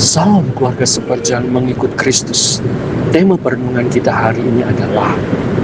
Salam keluarga seperjalan mengikut Kristus. Tema perenungan kita hari ini adalah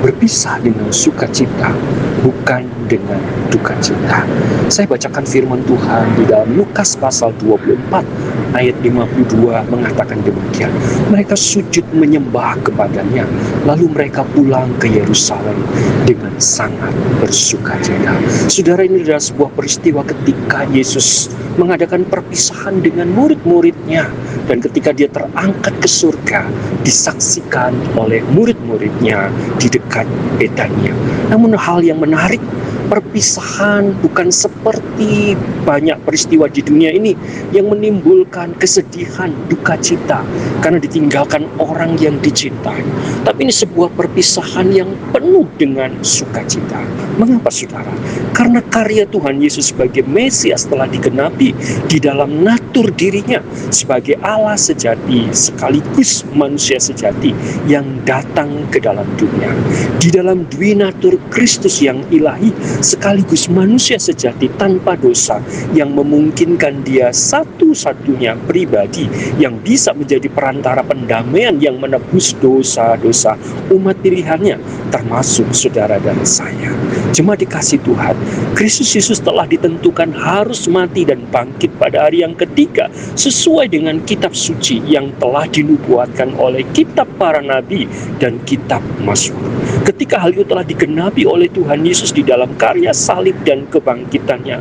berpisah dengan sukacita, bukan dengan duka cita. Saya bacakan firman Tuhan di dalam Lukas pasal 24 ayat 52 mengatakan demikian. Mereka sujud menyembah kepadanya, lalu mereka pulang ke Yerusalem dengan sangat bersukacita. Saudara, ini adalah sebuah peristiwa ketika Yesus mengadakan perpisahan dengan murid-muridnya, dan ketika dia terangkat ke surga disaksikan oleh murid-muridnya di dekat Betania. Namun hal yang menarik, perpisahan bukan seperti banyak peristiwa di dunia ini yang menimbulkan kesedihan, duka cita karena ditinggalkan orang yang dicintai. Tapi ini sebuah perpisahan yang penuh dengan sukacita. Mengapa saudara? Karena karya Tuhan Yesus sebagai Mesias telah digenapi di dalam natur dirinya sebagai Allah sejati sekaligus manusia sejati yang datang ke dalam dunia. Di dalam dwi natur Kristus yang ilahi sekaligus manusia sejati tanpa dosa yang memungkinkan dia satu-satunya pribadi yang bisa menjadi perantara pendamaian yang menebus dosa-dosa umat pilihannya, termasuk saudara dan saya. Jemaat dikasih Tuhan, Kristus Yesus telah ditentukan harus mati dan bangkit pada hari yang ketiga sesuai dengan kitab suci yang telah dinubuatkan oleh kitab para nabi dan kitab Mazmur. Ketika hal itu telah digenapi oleh Tuhan Yesus di dalam karya salib dan kebangkitannya,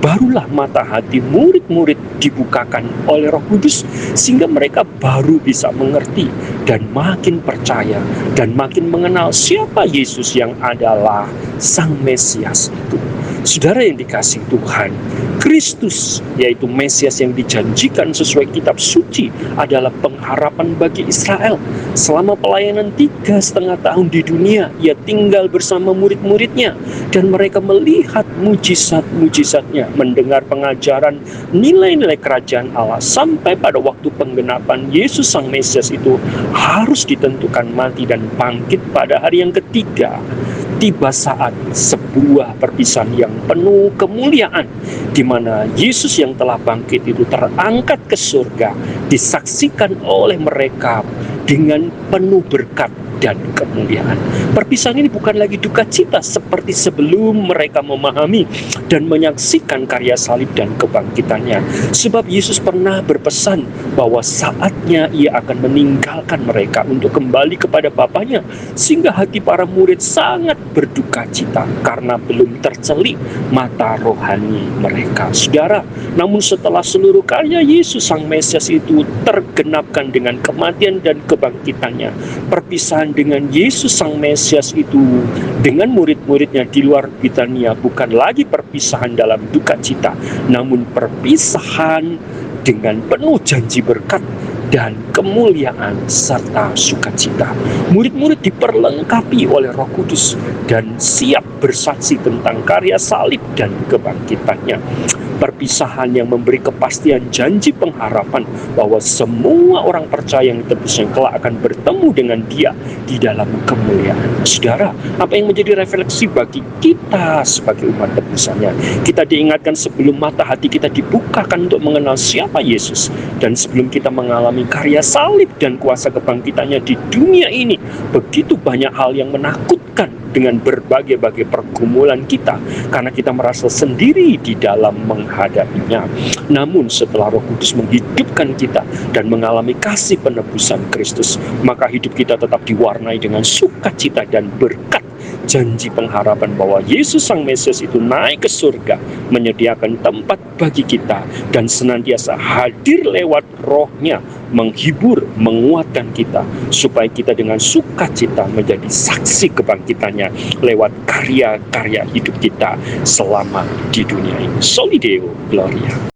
barulah mata hati murid-murid dibukakan oleh Roh Kudus sehingga mereka baru bisa mengerti dan makin percaya dan makin mengenal siapa Yesus yang adalah Sang Mesias itu. Saudara yang dikasihi Tuhan, Kristus yaitu Mesias yang dijanjikan sesuai kitab suci adalah pengharapan bagi Israel. Selama pelayanan 3,5 tahun di dunia, ia tinggal bersama murid-muridnya dan mereka melihat mujizat-mujizatnya, mendengar pengajaran nilai-nilai kerajaan Allah sampai pada waktu penggenapan Yesus Sang Mesias itu harus ditentukan mati dan bangkit pada hari yang ketiga. Tiba saat sebuah perpisahan yang penuh kemuliaan di mana Yesus yang telah bangkit itu terangkat ke surga disaksikan oleh mereka dengan penuh berkat dan kemuliaan. Perpisahan ini bukan lagi duka cita seperti sebelum mereka memahami dan menyaksikan karya salib dan kebangkitannya. Sebab Yesus pernah berpesan bahwa saatnya ia akan meninggalkan mereka untuk kembali kepada Bapanya, sehingga hati para murid sangat berduka cita karena belum tercelik mata rohani mereka. Saudara, namun setelah seluruh karya Yesus Sang Mesias itu tergenapkan dengan kematian dan kebangkitannya, perpisahan dengan Yesus Sang Mesias itu dengan murid-muridnya di luar Betania bukan lagi perpisahan dalam duka cita, namun perpisahan dengan penuh janji berkat dan kemuliaan serta sukacita. Murid-murid diperlengkapi oleh Roh Kudus dan siap bersaksi tentang karya salib dan kebangkitannya. Perpisahan yang memberi kepastian janji pengharapan bahwa semua orang percaya yang ditebus yang kelak akan bertemu dengan Dia di dalam kemuliaan. Saudara, apa yang menjadi refleksi bagi kita sebagai umat tebusannya? Kita diingatkan sebelum mata hati kita dibukakan untuk mengenal siapa Yesus, dan sebelum kita mengalami karya salib dan kuasa kebangkitannya di dunia ini, begitu banyak hal yang menakutkan dengan berbagai-bagai pergumulan kita karena kita merasa sendiri di dalam menghadapinya. Namun setelah Roh Kudus menghidupkan kita dan mengalami kasih penebusan Kristus, maka hidup kita tetap diwarnai dengan sukacita dan berkat janji pengharapan bahwa Yesus Sang Mesias itu naik ke surga, menyediakan tempat bagi kita dan senantiasa hadir lewat Roh-Nya, menghibur, menguatkan kita supaya kita dengan sukacita menjadi saksi kebangkitannya lewat karya-karya hidup kita selama di dunia ini. Soli Deo Gloria.